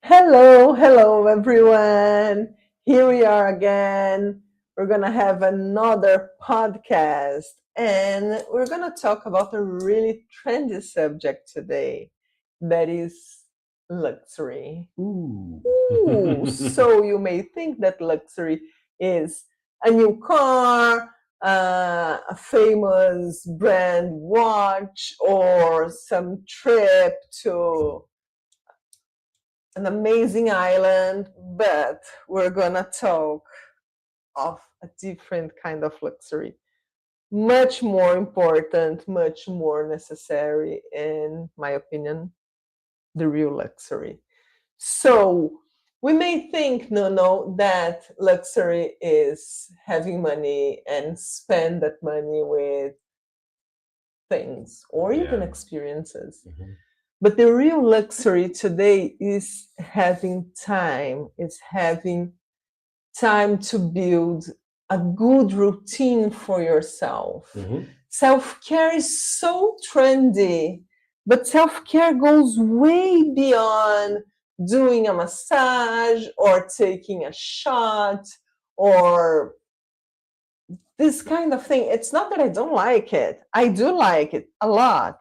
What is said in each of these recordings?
Hello everyone. Here we are again. We're going to have another podcast and we're going to talk about a really trendy subject today that is luxury. Ooh. Ooh, so you may think that luxury is a new car, a famous brand watch, or some trip to an amazing island, but we're gonna talk of a different kind of luxury. Much more important, much more necessary, in my opinion, the real luxury. So we may think, no, that luxury is having money and spend that money with things or even Yeah. experiences. Mhm. But the real luxury today is having time, is having time to build a good routine for yourself. Mhm. Self care is so trendy, but self care goes way beyond doing a massage or taking a shot or this kind of thing. It's not that I don't like it, I do like it a lot.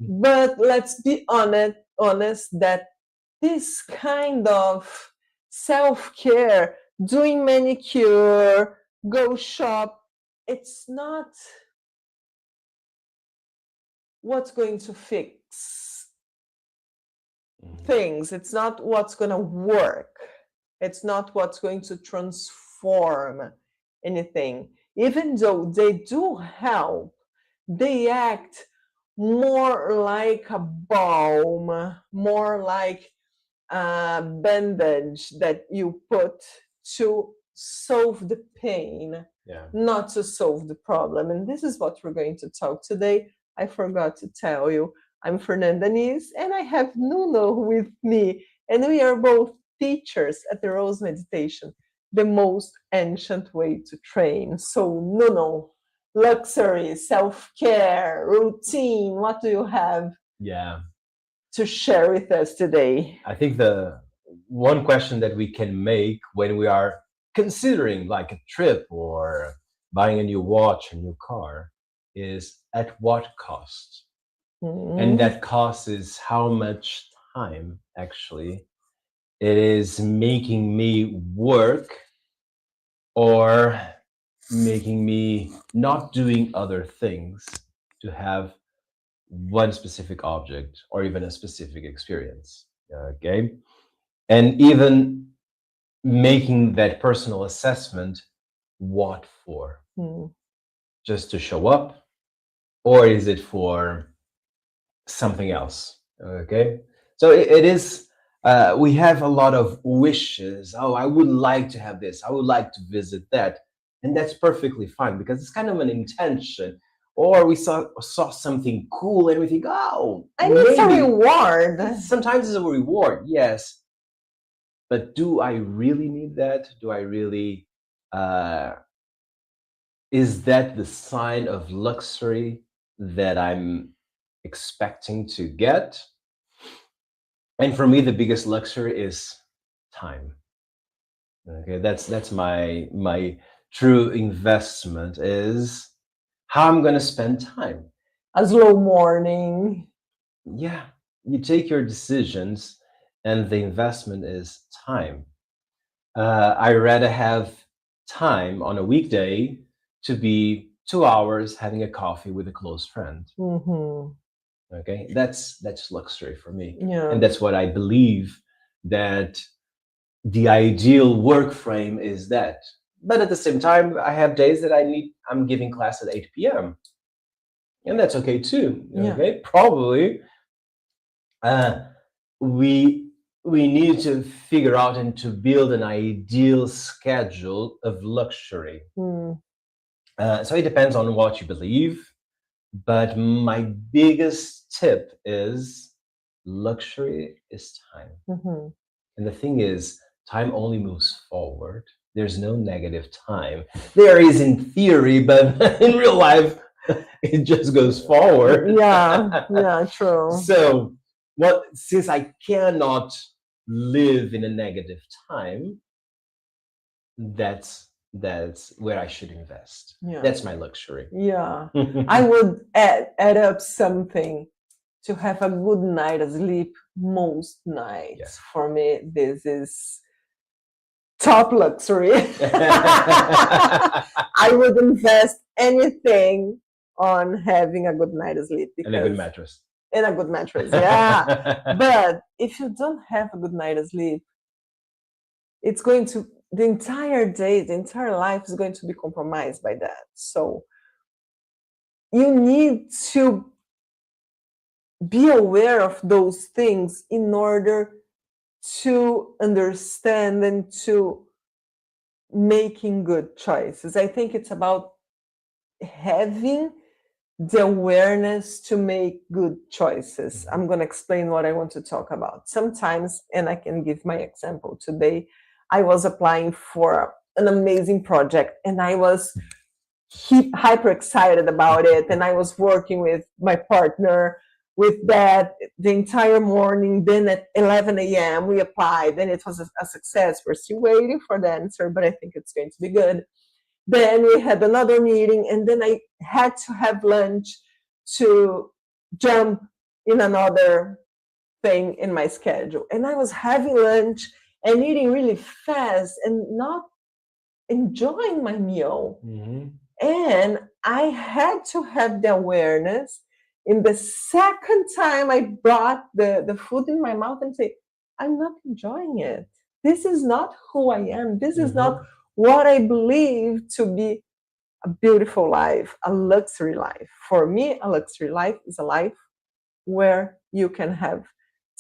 But let's be honest that this kind of self-care, doing manicure, go shop, it's not what's going to fix Mhm. things. It's not what's going to work. It's not what's going to transform anything. Even though they do help, they act more like a balm, more like a bandage that you put to solve the pain, Yeah. not to solve the problem. And this is what we're going to talk today. I forgot to tell you, I'm Fernanda Nis, and I have Nuno with me, and we are both teachers at the Rose Meditation, the most ancient way to train. So, Nuno, luxury, self care, routine, what do you have Yeah. to share with us today? I think the one question that we can make when we are considering like a trip or buying a new watch, a new car, is at what cost? And Mm, that cost is how much time actually it is making me work or making me not doing other things to have one specific object or even a specific experience. Okay. And even making that personal assessment, what for? mm, Just to show up? Or is it for something else? Okay. So it is, we have a lot of wishes. Oh, I would like to have this. I would like to visit that. And that's perfectly fine because it's kind of an intention. Or we saw something cool and we think, oh, and it's a maybe reward. sometimes it's a reward, yes, but do I really need that? Do I really uh is that the sign of luxury that I'm expecting to get? And for me the biggest luxury is time. Okay, that's my true investment is how I'm going to spend time. A slow morning. Yeah, you take your decisions and the investment is time. I rather have time on a weekday to be 2 hours having a coffee with a close friend. Hmm. Okay, that's luxury for me, and Yeah. that's what I believe that the ideal work frame is that. But at the same time, I have days that I'm giving class at 8 p.m. and that's okay too. Yeah. Okay, probably uh, we we need to figure out and to build an ideal schedule of luxury. Mm, So it depends on what you believe, but my biggest tip is luxury is time. hmm. And the thing is, time only moves forward. There's no negative time. There is in theory, but in real life, it just goes forward. Yeah. Yeah. True. So, what since I cannot live in a negative time, that's where I should invest. Yeah. That's my luxury. Yeah. I would add up something to have a good night of sleep most nights. Yeah. For me, this is top luxury. I would invest anything on having a good night of sleep And a good mattress. And a good mattress, yeah. But if you don't have a good night of sleep, it's going to the entire day, the entire life is going to be compromised by that. So you need to be aware of those things in order to understand and to making good choices. I think it's about having the awareness to make good choices. I'm going to explain what I want to talk about. Sometimes, and I can give my example today, I was applying for an amazing project and I was hyper excited about it. And I was working with my partner with that the entire morning. Then at 11 a.m. we applied and it was a success. We're still waiting for the answer, but I think it's going to be good. Then we had another meeting and then I had to have lunch to jump in another thing in my schedule. And I was having lunch and eating really fast and not enjoying my meal. And I had to have the awareness in the second time I brought the food in my mouth and say, I'm not enjoying it. This is not who I am. This is not what I believe to be a beautiful life, a luxury life. For me, a luxury life is a life where you can have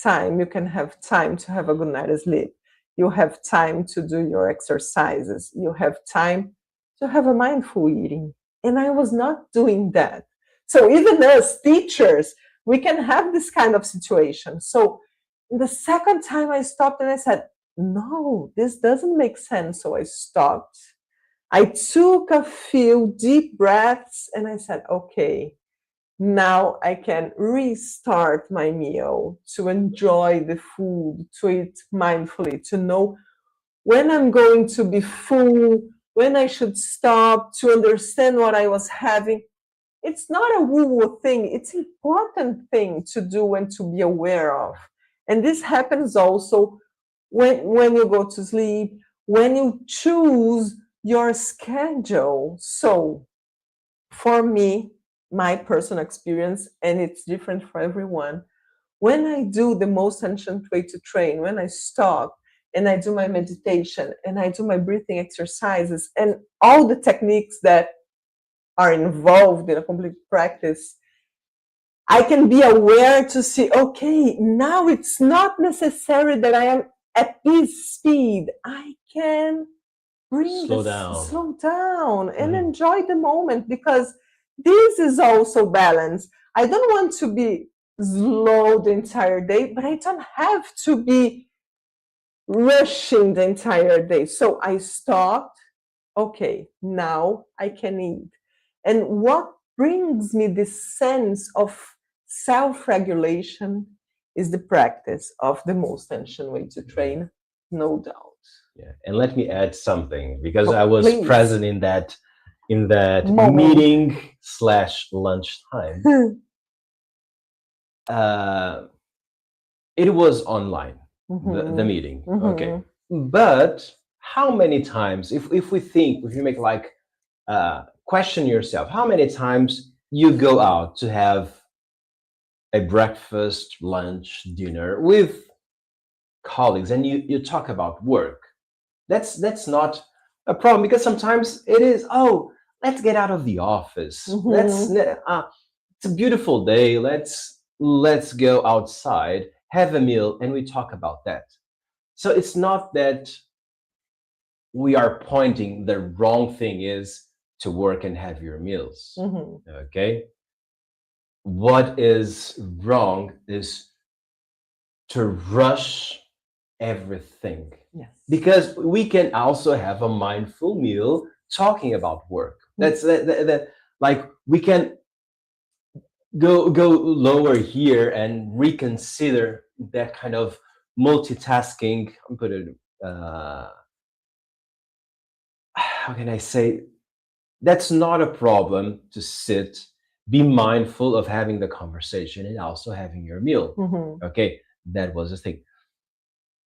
time. You can have time to have a good night of sleep. You have time to do your exercises. You have time to have a mindful eating. And I was not doing that. So even as teachers, we can have this kind of situation. So the second time I stopped and I said, no, this doesn't make sense. So I stopped. I took a few deep breaths and I said, okay, now I can restart my meal, to enjoy the food, to eat mindfully, to know when I'm going to be full, when I should stop, to understand what I was having. It's not a woo-woo thing. It's an important thing to do and to be aware of. And this happens also when you go to sleep, when you choose your schedule. So for me, my personal experience, and it's different for everyone, when I do the most ancient way to train, when I stop and I do my meditation and I do my breathing exercises and all the techniques that are involved in a complete practice, I can be aware to see, okay, now it's not necessary that I am at this speed. I can slow down and enjoy the moment, because this is also balance. I don't want to be slow the entire day, but I don't have to be rushing the entire day. So I stopped. Okay, now I can eat. And what brings me this sense of self-regulation is the practice of the most ancient way to train, no doubt. Yeah, and let me add something, because I was present in that meeting / lunchtime. It was online, the meeting. Okay, but how many times, if you make like question yourself, how many times you go out to have a breakfast, lunch, dinner with colleagues and you talk about work? That's not a problem, because sometimes it is, oh, let's get out of the office. It's a beautiful day. Let's go outside, have a meal, and we talk about that. So it's not that we are pointing the wrong thing is to work and have your meals. Okay. What is wrong is to rush everything. Yes. Because we can also have a mindful meal talking about work. That's that like we can go lower here and reconsider that kind of multitasking. I'm put it. How can I say? That's not a problem to sit, be mindful of having the conversation and also having your meal. Mm-hmm. Okay, that was the thing.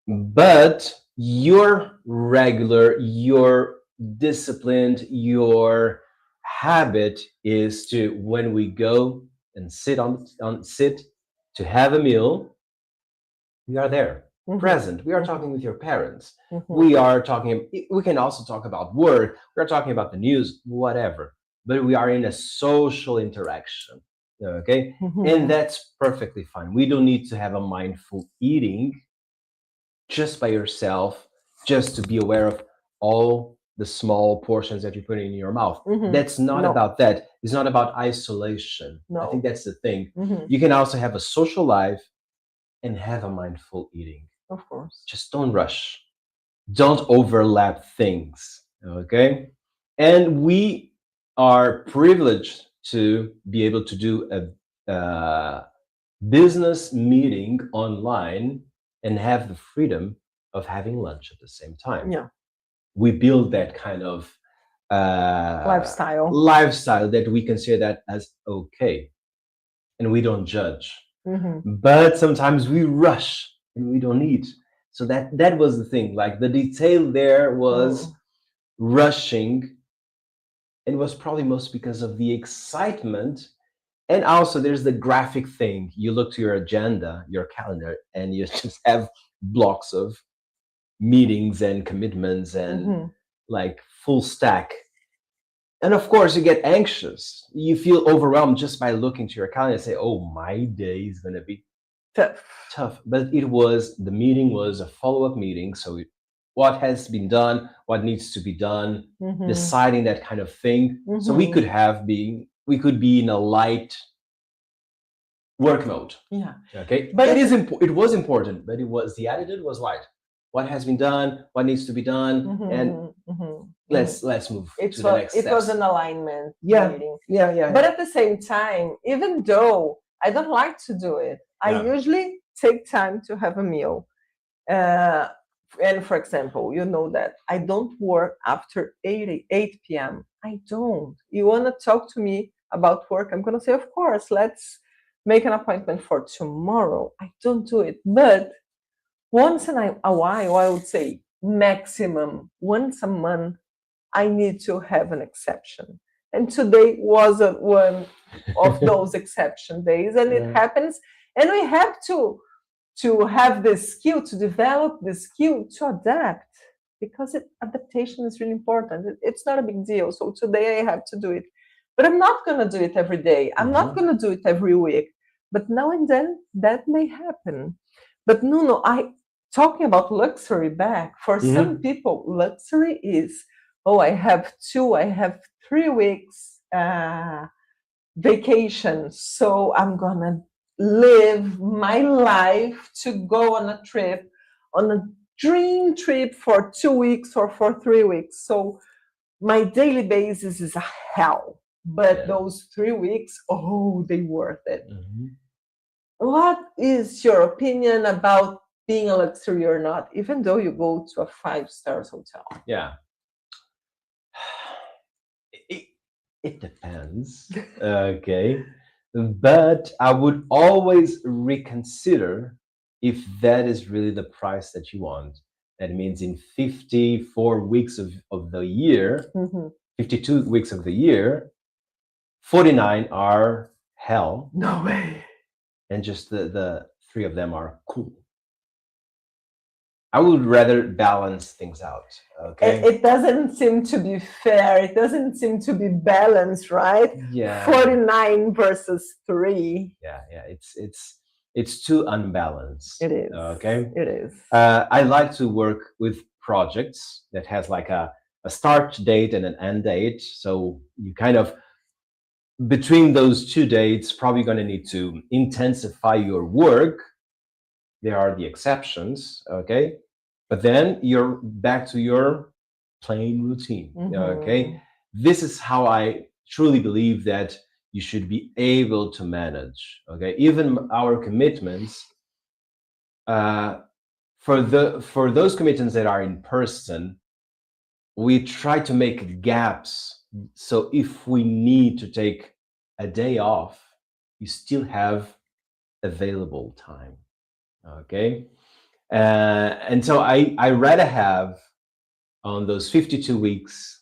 But your regular, your disciplined, your habit is to, when we go and sit to have a meal, we are there, Mm-hmm. present. We are Mm-hmm. talking with your parents. Mm-hmm. We are talking, we can also talk about work. We are talking about the news, whatever. But we are in a social interaction. Okay. And Mm-hmm. that's perfectly fine. We don't need to have a mindful eating just by yourself, just to be aware of all the small portions that you put in your mouth. Mm-hmm. That's not No, about that. It's not about isolation. I think no. that's the thing. Mm-hmm. You can also have a social life and have a mindful eating. Of course. Just don't rush. Don't overlap things. Okay. And we are privileged to be able to do a business meeting online and have the freedom of having lunch at the same time. Yeah. We build that kind of Lifestyle. lifestyle that we consider that as okay, and we don't judge. Mm-hmm. But sometimes we rush and we don't need. So that was the thing. Like the detail there was Mm. rushing, and was probably most because of the excitement. And also, there's the graphic thing. You look to your agenda, your calendar, and you just have blocks of meetings and commitments and Mm-hmm. like full stack. And of course, you get anxious. You feel overwhelmed just by looking to your calendar and say, oh, my day is going to be Tough. tough. But the meeting was a follow up meeting. So, what has been done, what needs to be done, Mm-hmm. deciding that kind of thing. So, Mm-hmm. we could be in a light work mode. Yeah. Okay. But It was important, but the attitude was light. What has been done, what needs to be done, and mm-hmm. Mm-hmm. let's move to the next It was steps. an alignment Yeah. meeting. Yeah. But at the same time, even though I don't like to do it, I Yeah. usually take time to have a meal. Uh, and for example, you know that I don't work after 8 p.m. I don't. You want to talk to me about work? I'm going to say, of course, let's make an appointment for tomorrow. I don't do it. But once in a while, I would say maximum once a month, I need to have an exception. And today wasn't one of those exception days, and it Yeah. happens. And we have to have the skill to develop the skill to adapt because adaptation is really important. It's not a big deal. So today I have to do it, but I'm not going to do it every day. I'm not going to do it every week. But now and then that may happen. But no, I talking about luxury back for some people. Luxury is I have 3 weeks vacation, so I'm gonna live my life to go on a trip, on a dream trip for 2 weeks or for 3 weeks. So my daily basis is a hell, but Yeah. those 3 weeks, they worth it. Mhm. What is your opinion about being a luxury or not, even though you go to a 5 stars hotel? Yeah. It, it depends. Okay. But I would always reconsider if that is really the price that you want. That means in 54 weeks of the year, Mhm. 52 weeks of the year, 49 are hell, No way. and just the three of them are cool. I would rather balance things out. Okay. It doesn't seem to be fair. It doesn't seem to be balanced, right? Yeah. 49 versus 3. Yeah. It's too unbalanced. It is. Okay. It is. I like to work with projects that has like a start date and an end date. So you kind of, between those two dates, probably going to need to intensify your work. There are the exceptions, okay? But then you're back to your plain routine, okay? This is how I truly believe that you should be able to manage, okay? Even our commitments, for those commitments that are in person, we try to make gaps. So if we need to take a day off, you still have available time. Okay. And so I rather have on those 52 weeks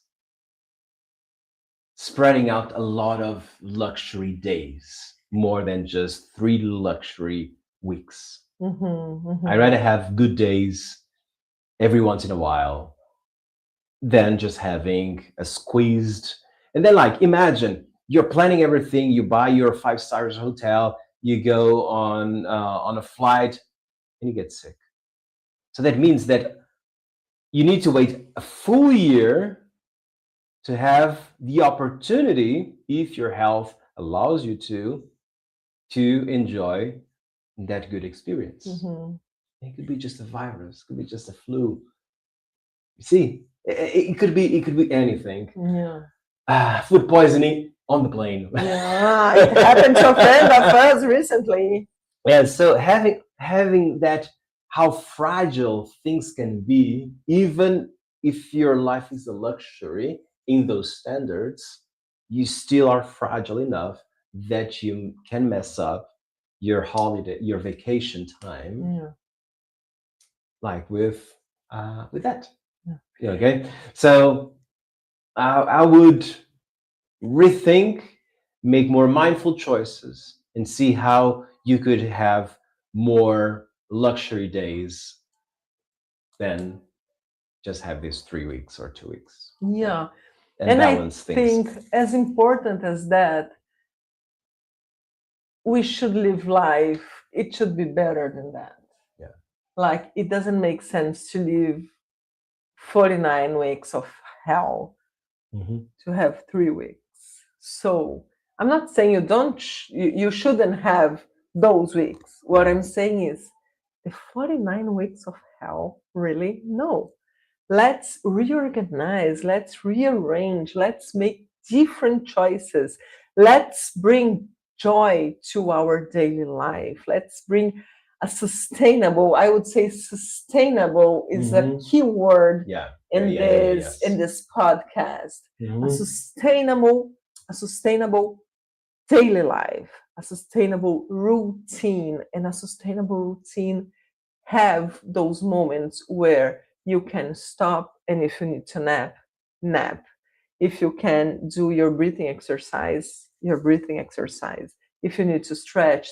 spreading out a lot of luxury days more than just 3 luxury weeks. I rather have good days every once in a while than just having a squeezed. And then, like, imagine you're planning everything, you buy your 5 stars hotel, you go on a flight, and you get sick. So that means that you need to wait a full year to have the opportunity, if your health allows you to enjoy that good experience. It could be just a virus, it could be just a flu. You see, it could be anything. Yeah. Food poisoning on the plane. Yeah, it happened to a friend of us recently. Yeah, so having that, how fragile things can be, even if your life is a luxury in those standards, you still are fragile enough that you can mess up your holiday, your vacation time, Yeah. like with that. Yeah. Okay, so I would rethink, make more mindful choices, and see how you could have more luxury days than just have these 3 weeks or 2 weeks. Yeah. And And I balance things. think as important as that, we should live life, it should be better than that. Yeah. Like, it doesn't make sense to live 49 weeks of hell to have 3 weeks. So I'm not saying you don't, you shouldn't have those weeks. What I'm saying is the 49 weeks of hell, really? No. Let's reorganize, let's rearrange, let's make different choices. Let's bring joy to our daily life. Let's bring a sustainable, I would say sustainable is a key word in this podcast. A sustainable daily life, a sustainable routine, and a sustainable routine have those moments where you can stop, and if you need to nap. If you can do your breathing exercise, if you need to stretch,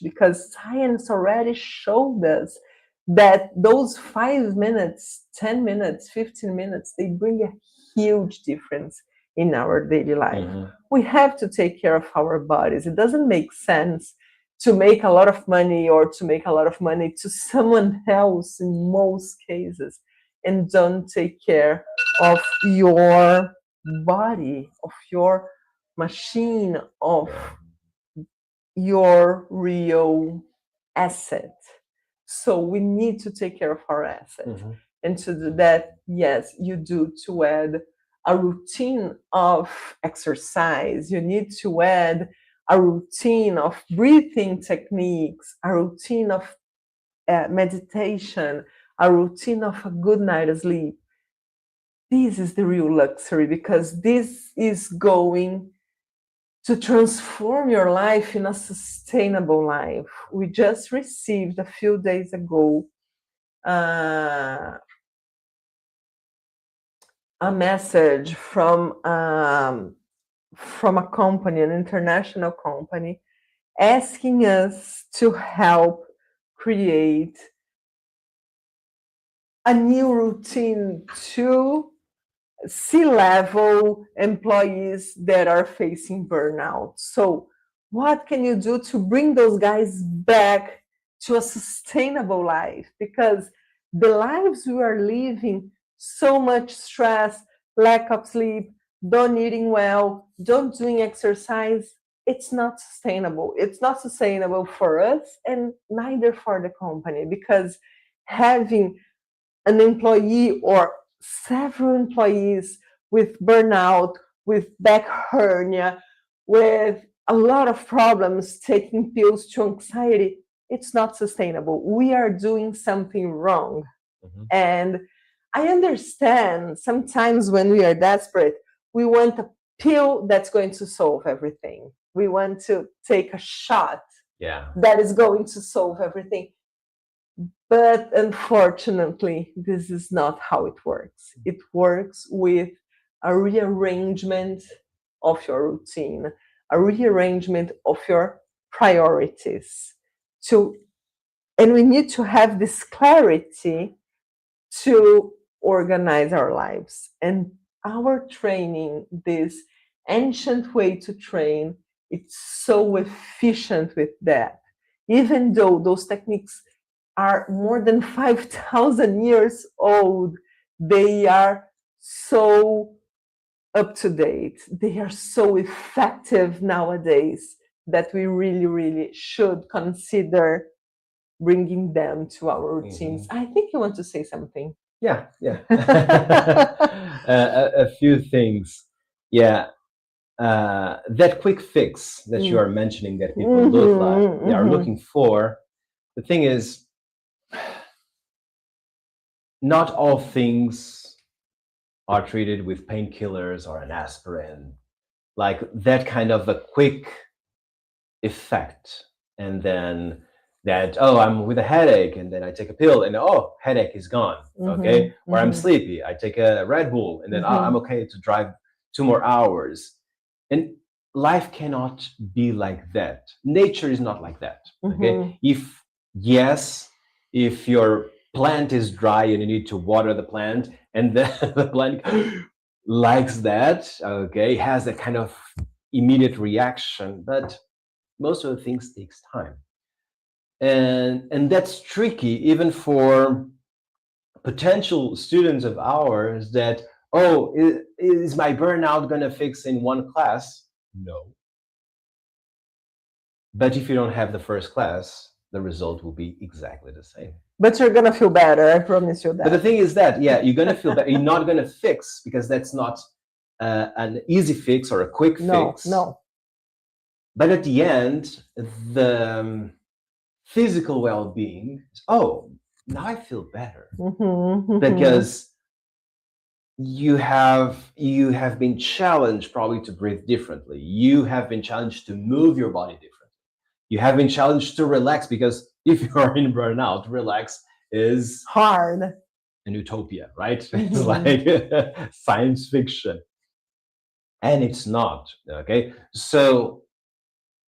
because science already showed us that those 5 minutes, 10 minutes, 15 minutes, they bring a huge difference in our daily life. We have to take care of our bodies. It doesn't make sense to make a lot of money or to make a lot of money to someone else in most cases and don't take care of your body, of your machine, of your real asset. So we need to take care of our asset. And to do that, yes, you do to add a routine of exercise. You need to add a routine of breathing techniques, a routine of meditation, a routine of a good night of sleep. This is the real luxury, because this is going to transform your life in a sustainable life. We just received a few days ago a message from a company, an international company, asking us to help create a new routine to C-level employees that are facing burnout. So what can you do to bring those guys back to a sustainable life? Because the lives we are living, so much stress, lack of sleep, don't eating well, don't doing exercise, it's not sustainable. It's not sustainable for us and neither for the company, because having an employee or several employees with burnout, with back hernia, with a lot of problems taking pills to anxiety, it's not sustainable. We are doing something wrong. Mhm. And I understand sometimes when we are desperate, we want a pill that's going to solve everything. We want to take a shot Yeah. that is going to solve everything. But unfortunately, this is not how it works. It works with a rearrangement of your routine, a rearrangement of your priorities. To, and we need to have this clarity to organize our lives. And our training, this ancient way to train, it's so efficient with that. Even though those techniques are more than 5,000 years old, they are so up to date. They are so effective nowadays that we really, really should consider bringing them to our routines. Mhm. I think you want to say something. Yeah, yeah. A few things. Yeah, that quick fix that you are mentioning that people look like they are looking for. The thing is, not all things are treated with painkillers or an aspirin, like that kind of a quick effect. And then that, oh, I'm with a headache, and then I take a pill, and oh, headache is gone. Okay. Or I'm sleepy, I take a Red Bull, and then I'm okay to drive 2 more hours. And life cannot be like that. Nature is not like that. Okay. If, yes, if your plant is dry and you need to water the plant, and then the plant likes that, okay, has that kind of immediate reaction, but most of the things takes time, and that's tricky even for potential students of ours that, oh, is my burnout going to fix in one class? No. But if you don't have the first class, the result will be exactly the same. But you're gonna feel better, I promise you that. But the thing is that, yeah, you're going to feel better. You're not going to fix, because that's not an easy fix or a quick fix. No. But at the end, the physical well-being, oh, now I feel better, because you have been challenged probably to breathe differently. You have been challenged to move your body differently. You have been challenged to relax, because if you're in burnout, relax is hard, an utopia, right? It's like science fiction, and it's not. Okay, so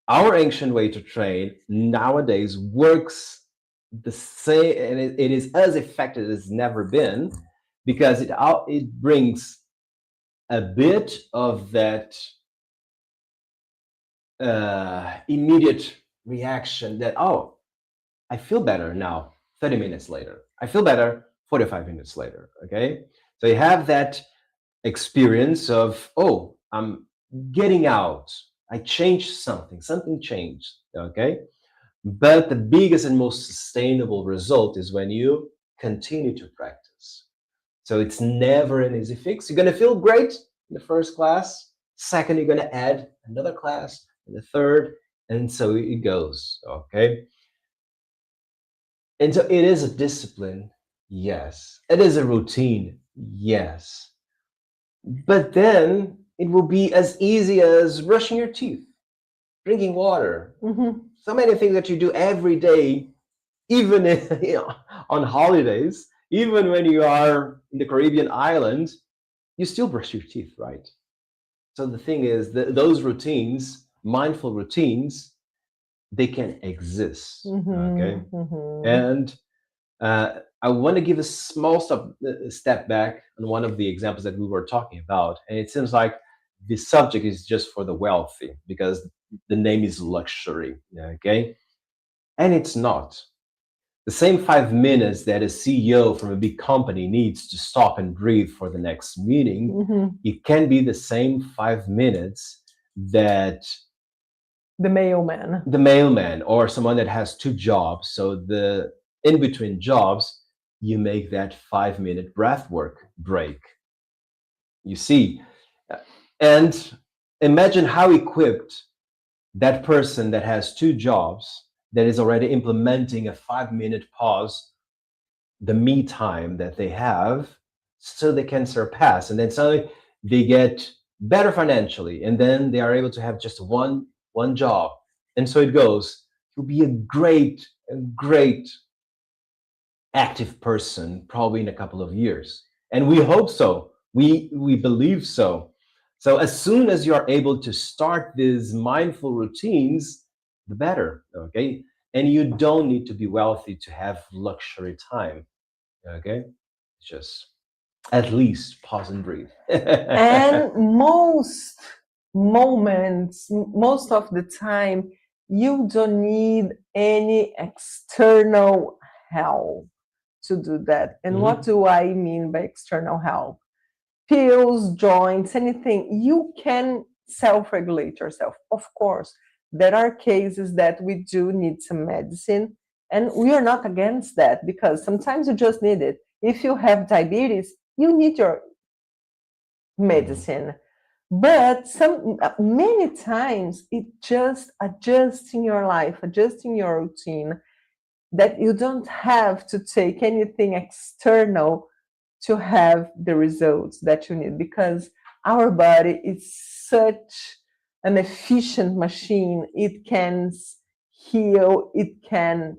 our ancient way to train nowadays works the same, and it is as effective as never been, because it brings a bit of that immediate reaction that, oh, I feel better now 30 minutes later, I feel better 45 minutes later. Okay, so you have that experience of, oh, I'm getting out, I changed something changed. Okay, but the biggest and most sustainable result is when you continue to practice. So it's never an easy fix. You're going to feel great in the first class. Second, you're going to add another class, and the third, and so it goes. Okay. And so it is a discipline. Yes. It is a routine. Yes. But then it will be as easy as brushing your teeth, drinking water. So many things that you do every day, even on holidays, even when you are in the Caribbean islands, you still brush your teeth, right? So the thing is that those routines, mindful routines, they can exist. Okay. And I want to give a small step back on one of the examples that we were talking about. And it seems like the subject is just for the wealthy, because the name is luxury. Okay. And it's not. The same 5 minutes that a CEO from a big company needs to stop and breathe for the next meeting, it can be the same 5 minutes that the mailman or someone that has two jobs. So the in between jobs, you make that 5 minute breath work break. You see, and imagine how equipped that person that has two jobs that is already implementing a 5-minute pause, the me time that they have, so they can surpass, and then suddenly they get better financially, and then they are able to have just one job, and so it goes. You'll be a great active person probably in a couple of years, and we hope so. We believe so. So as soon as you are able to start these mindful routines, the better. Okay, and you don't need to be wealthy to have luxury time. Okay, just at least pause and breathe. And most moments, most of the time, you don't need any external help to do that. And what Mhm. do I mean by external help? Pills, joints, anything. You can self regulate yourself. Of course, there are cases that we do need some medicine, and we are not against that because sometimes you just need it. If you have diabetes, you need your Mhm. medicine. But some many times it just adjusting your life, adjusting your routine, that you don't have to take anything external to have the results that you need, because our body is such an efficient machine. It can heal, it can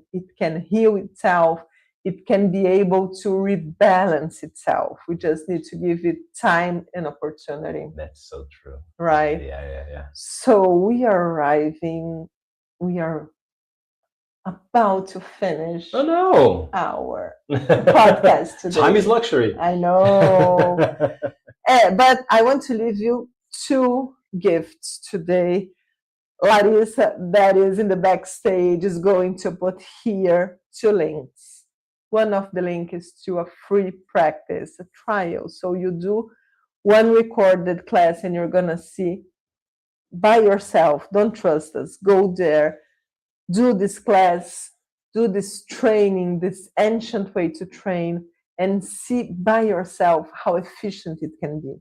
heal itself, it can be able to rebalance itself. We just need to give it time and opportunity, That's so true. right? Yeah, yeah, yeah. So we are arriving, we are about to finish Oh no. our podcast Time is today. luxury. I know. But I want to leave you two gifts today. Larissa, that is in the backstage, is going to put here two links. One of the link is to a free practice, a trial. So you do one recorded class and you're going to see by yourself. Don't trust us. Go there, do this class, do this training, this ancient way to train, and see by yourself how efficient it can be.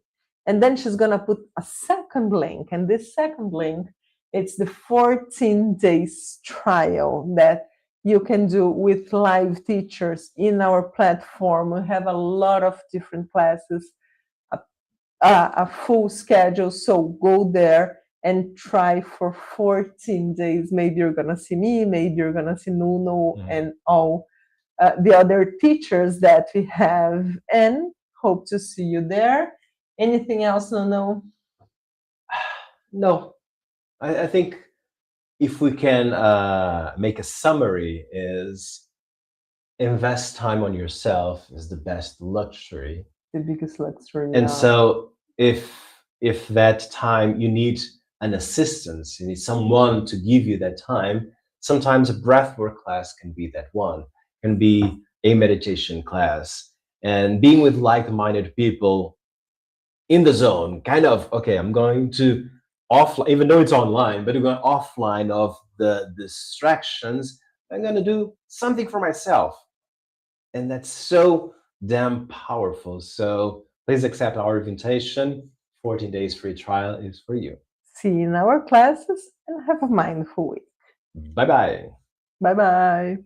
And then she's going to put a second link. And this second link, it's the 14 days trial that you can do with live teachers in our platform. We have a lot of different classes, a full schedule. So go there and try for 14 days. Maybe you're going to see me, maybe you're going to see Nuno Mhm. and all the other teachers that we have, and hope to see you there. Anything else, Nuno? No, I think if we can make a summary, is invest time on yourself is the best luxury. The biggest luxury, And yeah. so if that time you need an assistance, you need someone to give you that time, sometimes a breathwork class can be that one, can be a meditation class. And being with like-minded people in the zone, kind of, okay, I'm going to offline, even though it's online, but I'm going offline of the distractions. I'm going to do something for myself. And that's so damn powerful. So please accept our invitation. 14 days free trial is for you. See you in our classes and have a mindful week. Bye bye. Bye bye.